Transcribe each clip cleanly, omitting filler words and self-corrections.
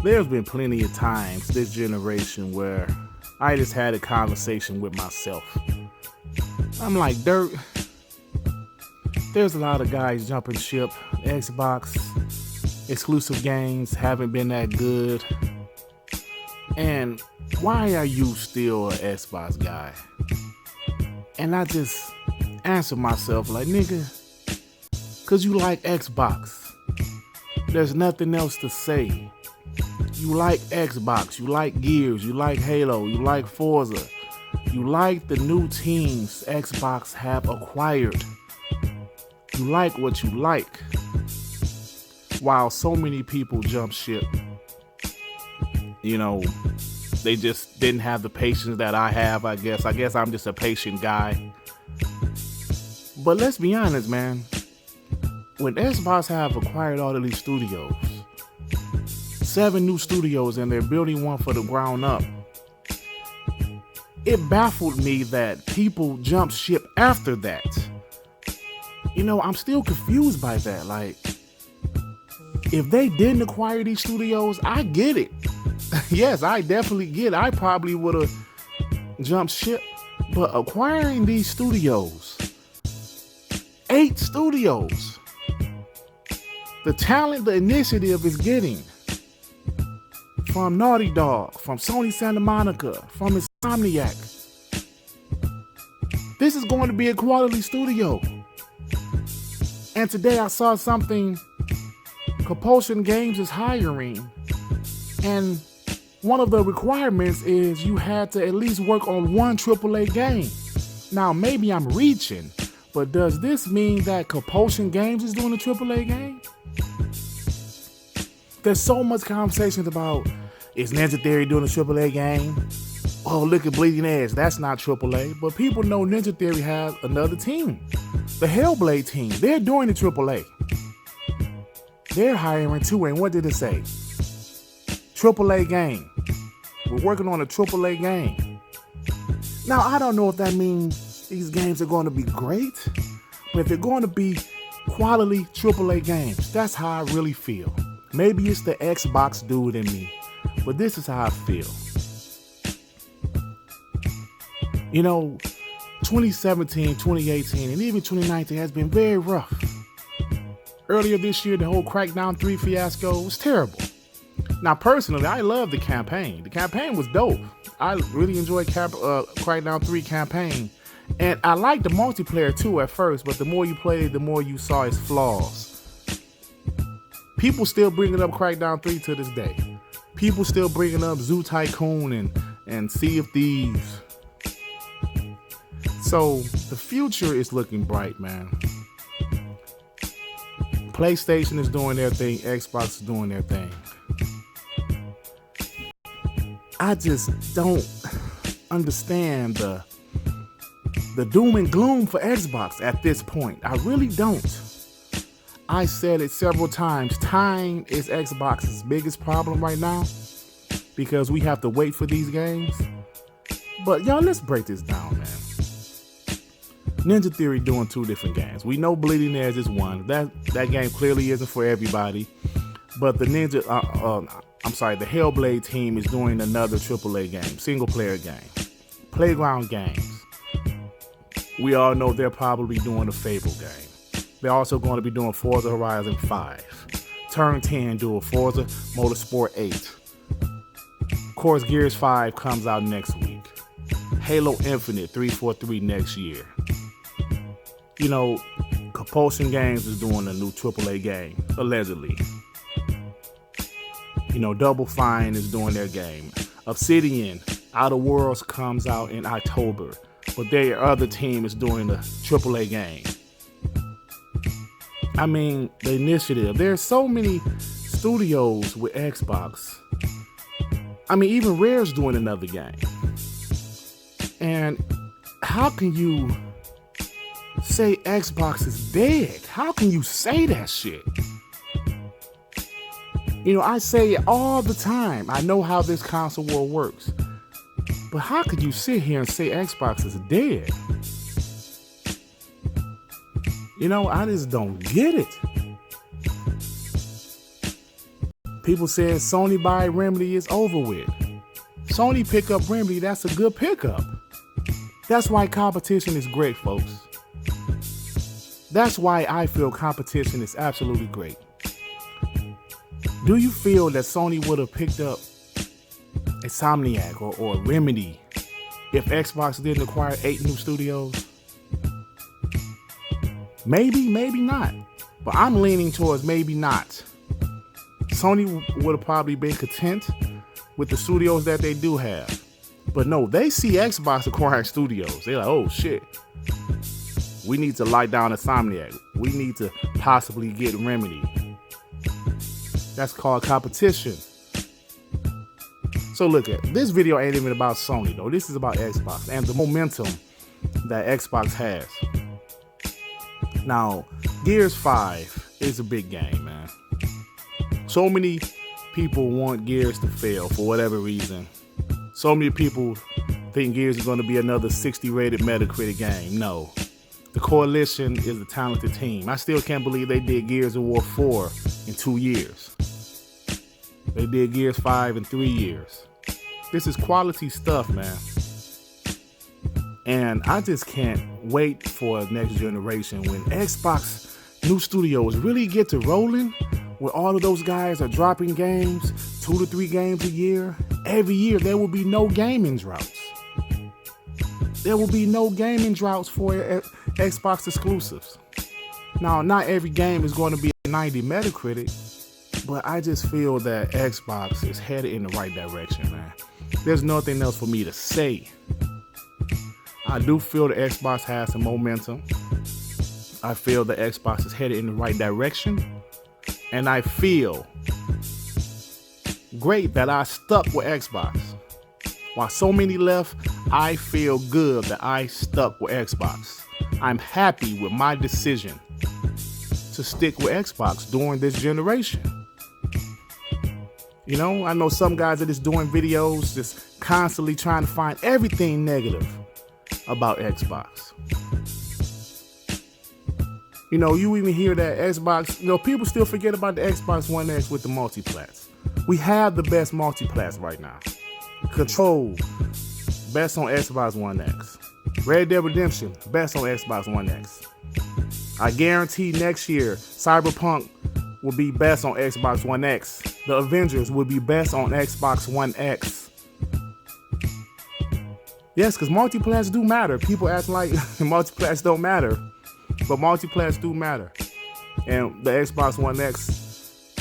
there's been plenty of times this generation where I just had a conversation with myself. I'm like, Dirt, there's a lot of guys jumping ship. Xbox exclusive games haven't been that good. And why are you still an Xbox guy? And I just answer myself like, nigga, cause you like Xbox. There's nothing else to say. You like Xbox, you like Gears, you like Halo, you like Forza. You like the new teams Xbox have acquired. You like what you like. While so many people jump ship, you know, they just didn't have the patience that I have, I guess. I guess I'm just a patient guy. But let's be honest, man. When Xbox have acquired all of these studios, 7 new studios, and they're building one for the ground up, it baffled me that people jump ship after that. You know, I'm still confused by that. Like, if they didn't acquire these studios, I get it. Yes, I definitely get it. I probably would have jumped ship. But acquiring these studios, 8 studios, the talent, the initiative is getting from Naughty Dog, from Sony Santa Monica, from Insomniac. This is going to be a quality studio. And today I saw something, Compulsion Games is hiring, and one of the requirements is you had to at least work on one AAA game. Now, maybe I'm reaching, but does this mean that Compulsion Games is doing a AAA game? There's so much conversations about, is Ninja Theory doing a AAA game? Oh, look at Bleeding Edge, that's not AAA. But people know Ninja Theory has another team. The Hellblade team, they're doing the AAA. They're hiring too, and what did it say? AAA game. We're working on a AAA game. Now, I don't know if that means these games are going to be great, but if they're going to be quality AAA games, that's how I really feel. Maybe it's the Xbox dude in me, but this is how I feel. You know, 2017, 2018, and even 2019 has been very rough. Earlier this year, the whole Crackdown 3 fiasco was terrible. Now, personally, I love the campaign. The campaign was dope. I really enjoyed Crackdown 3 campaign. And I liked the multiplayer too at first, but the more you played, the more you saw its flaws. People still bringing up Crackdown 3 to this day. People still bringing up Zoo Tycoon and Sea of Thieves. So the future is looking bright, man. PlayStation is doing their thing. Xbox is doing their thing. I just don't understand the doom and gloom for Xbox at this point. I really don't. I said it several times. Time is Xbox's biggest problem right now because we have to wait for these games. But y'all, let's break this down, man. Ninja Theory doing 2 different games. We know Bleeding Edge is one. That game clearly isn't for everybody. But the Hellblade team is doing another AAA game, single player game, Playground Games. We all know they're probably doing a Fable game. They're also going to be doing Forza Horizon 5. Turn 10 doing Forza Motorsport 8. Of course, Gears 5 comes out next week. Halo Infinite 343 next year. You know, Compulsion Games is doing a new AAA game, allegedly. You know, Double Fine is doing their game. Obsidian, Outer Worlds comes out in October, but their other team is doing a AAA game. I mean, the initiative. There's so many studios with Xbox. I mean, even Rare's doing another game. And how can you say Xbox is dead? How can you say that shit? You know, I say it all the time. I know how this console war works. But how could you sit here and say Xbox is dead? You know, I just don't get it. People saying Sony buy Remedy is over with. Sony pick up Remedy, that's a good pickup. That's why competition is great, folks. That's why I feel competition is absolutely great. Do you feel that Sony would have picked up Insomniac or Remedy if Xbox didn't acquire 8 new studios? Maybe, maybe not. But I'm leaning towards maybe not. Sony would have probably been content with the studios that they do have. But no, they see Xbox acquiring studios. They're like, oh shit. We need to light down Insomniac. We need to possibly get Remedy. That's called competition. So look at this video ain't even about Sony though. This is about Xbox and the momentum that Xbox has. Now, Gears 5 is a big game, man. So many people want Gears to fail for whatever reason. So many people think Gears is going to be another 60 rated Metacritic game. No. The Coalition is a talented team. I still can't believe they did Gears of War 4 in 2 years. They did Gears 5 in 3 years. This is quality stuff, man. And I just can't wait for next generation when Xbox new studios really get to rolling, where all of those guys are dropping games, 2 to 3 games a year. Every year there will be no gaming droughts. There will be no gaming droughts for Xbox exclusives. Now, not every game is going to be a 90 Metacritic, but I just feel that Xbox is headed in the right direction, man. There's nothing else for me to say. I do feel that Xbox has some momentum. I feel that Xbox is headed in the right direction. And I feel great that I stuck with Xbox. While so many left, I feel good that I stuck with Xbox. I'm happy with my decision to stick with Xbox during this generation. You know, I know some guys are just doing videos, just constantly trying to find everything negative about Xbox. You know, you even hear that Xbox, you know, people still forget about the Xbox One X with the multiplats. We have the best multiplats right now. Control, best on Xbox One X. Red Dead Redemption, best on Xbox One X. I guarantee next year, Cyberpunk will be best on Xbox One X. The Avengers will be best on Xbox One X. Yes, because multiplats do matter. People act like multiplats don't matter, but multiplats do matter. And the Xbox One X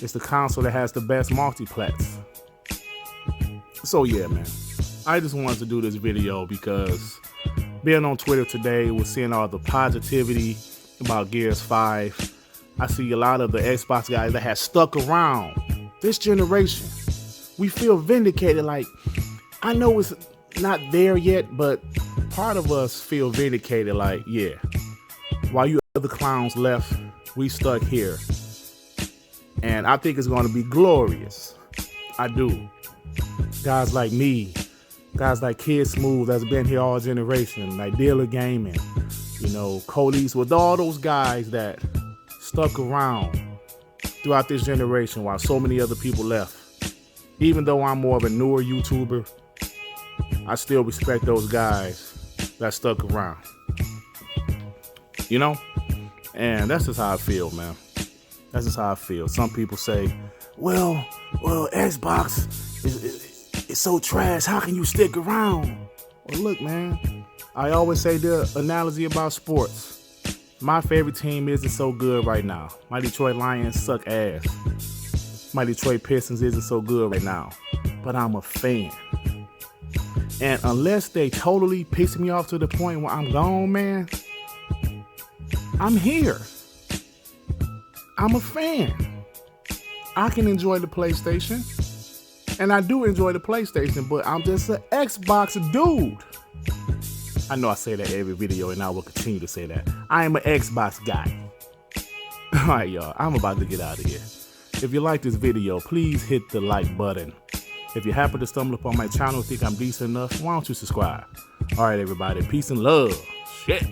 is the console that has the best multiplats. So yeah, man, I just wanted to do this video because being on Twitter today, we're seeing all the positivity about Gears 5. I see a lot of the Xbox guys that have stuck around this generation. We feel vindicated. Like, I know it's not there yet, but part of us feel vindicated. Like, yeah, while you other clowns left, we stuck here. And I think it's going to be glorious. I do. Guys like me, guys like Kid Smooth that's been here all generation, like Dealer Gaming, you know, Colis, with all those guys that stuck around throughout this generation while so many other people left. Even though I'm more of a newer YouTuber, I still respect those guys that stuck around. You know? And that's just how I feel, man. That's just how I feel. Some people say, well, Xbox is so trash. How can you stick around? Well, look, man, I always say the analogy about sports. My favorite team isn't so good right now. My Detroit Lions suck ass. My Detroit Pistons isn't so good right now. But I'm a fan. And unless they totally piss me off to the point where I'm gone, man, I'm here. I'm a fan. I can enjoy the PlayStation. And I do enjoy the PlayStation, but I'm just an Xbox dude. I know I say that every video, and I will continue to say that. I am an Xbox guy. All right, y'all, I'm about to get out of here. If you like this video, please hit the like button. If you happen to stumble upon my channel and think I'm decent enough, why don't you subscribe? All right, everybody, peace and love. Shit.